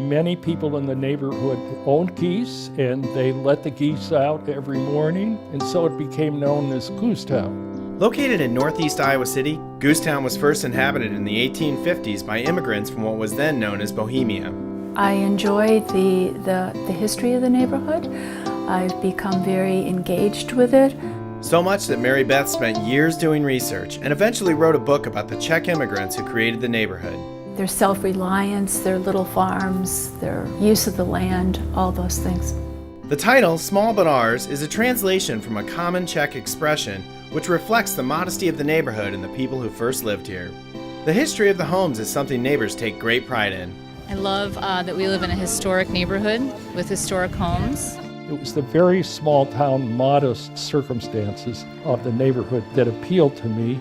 Many people in the neighborhood owned geese, and they let the geese out every morning, and so it became known as Goosetown. Located in northeast Iowa City, Goosetown was first inhabited in the 1850s by immigrants from what was then known as Bohemia. I enjoy the history of the neighborhood. I've become very engaged with it. So much that Mary Beth spent years doing research and eventually wrote a book about the Czech immigrants who created the neighborhood. Their self-reliance, their little farms, their use of the land, all those things. The title, Small But Ours, is a translation from a common Czech expression which reflects the modesty of the neighborhood and the people who first lived here. The history of the homes is something neighbors take great pride in. I love that we live in a historic neighborhood with historic homes. It was the very small town, modest circumstances of the neighborhood that appealed to me.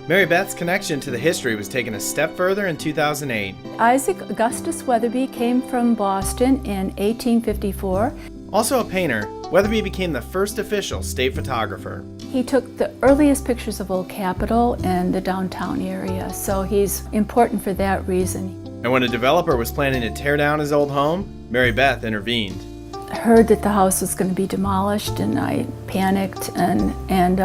Mary Beth's connection to the history was taken a step further in 2008. Isaac Augustus Weatherby came from Boston in 1854. Also a painter, Weatherby became the first official state photographer. He took the earliest pictures of Old Capitol and the downtown area, so he's important for that reason. And when a developer was planning to tear down his old home, Mary Beth intervened. I heard that the house was going to be demolished, and I panicked, and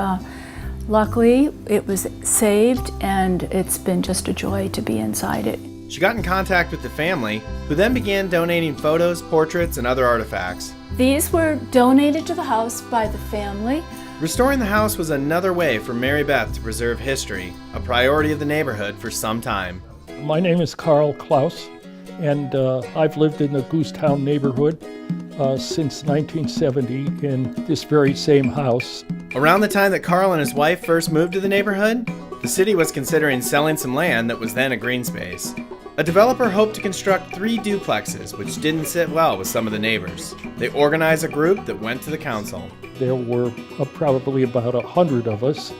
luckily it was saved, and it's been just a joy to be inside it. She got in contact with the family, who then began donating photos, portraits, and other artifacts. These were donated to the house by the family. Restoring the house was another way for Mary Beth to preserve history, a priority of the neighborhood for some time. My name is Carl Klaus, and I've lived in the Goosetown neighborhood since 1970 in this very same house. Around the time that Carl and his wife first moved to the neighborhood, the city was considering selling some land that was then a green space. A developer hoped to construct 3 duplexes, which didn't sit well with some of the neighbors. They organized a group that went to the council. There were probably about 100 of us,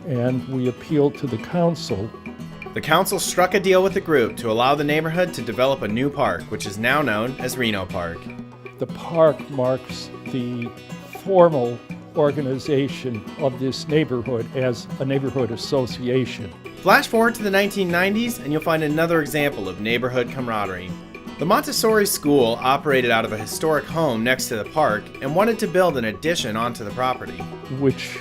and we appealed to the council. The council struck a deal with the group to allow the neighborhood to develop a new park, which is now known as Reno Park. The park marks the formal organization of this neighborhood as a neighborhood association. Flash forward to the 1990s and you'll find another example of neighborhood camaraderie. The Montessori school operated out of a historic home next to the park and wanted to build an addition onto the property, which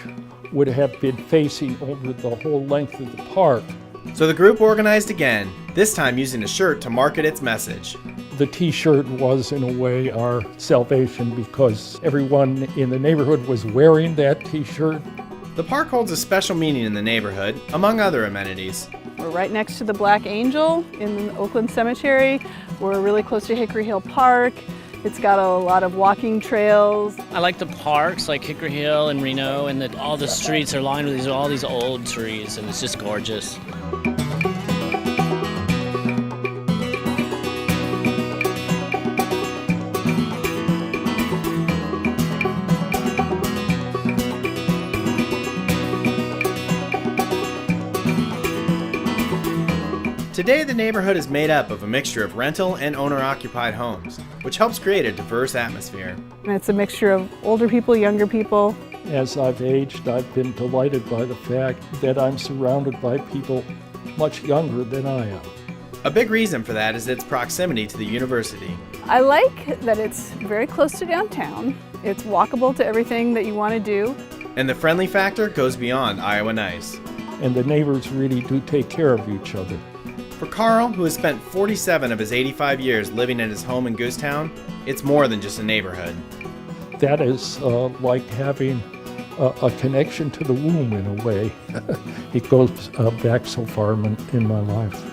would have been facing over the whole length of the park. So the group organized again, this time using a shirt to market its message. The t-shirt was, in a way, our salvation because everyone in the neighborhood was wearing that t-shirt. The park holds a special meaning in the neighborhood, among other amenities. We're right next to the Black Angel in Oakland Cemetery. We're really close to Hickory Hill Park. It's got a lot of walking trails. I like the parks like Hickory Hill and Reno, and that all the streets are lined with all these old trees, and it's just gorgeous. Today, the neighborhood is made up of a mixture of rental and owner-occupied homes, which helps create a diverse atmosphere. And it's a mixture of older people, younger people. As I've aged, I've been delighted by the fact that I'm surrounded by people much younger than I am. A big reason for that is its proximity to the university. I like that it's very close to downtown. It's walkable to everything that you want to do. And the friendly factor goes beyond Iowa nice. And the neighbors really do take care of each other. For Carl, who has spent 47 of his 85 years living at his home in Goosetown, it's more than just a neighborhood. That is like having a connection to the womb in a way. It goes back so far in my life.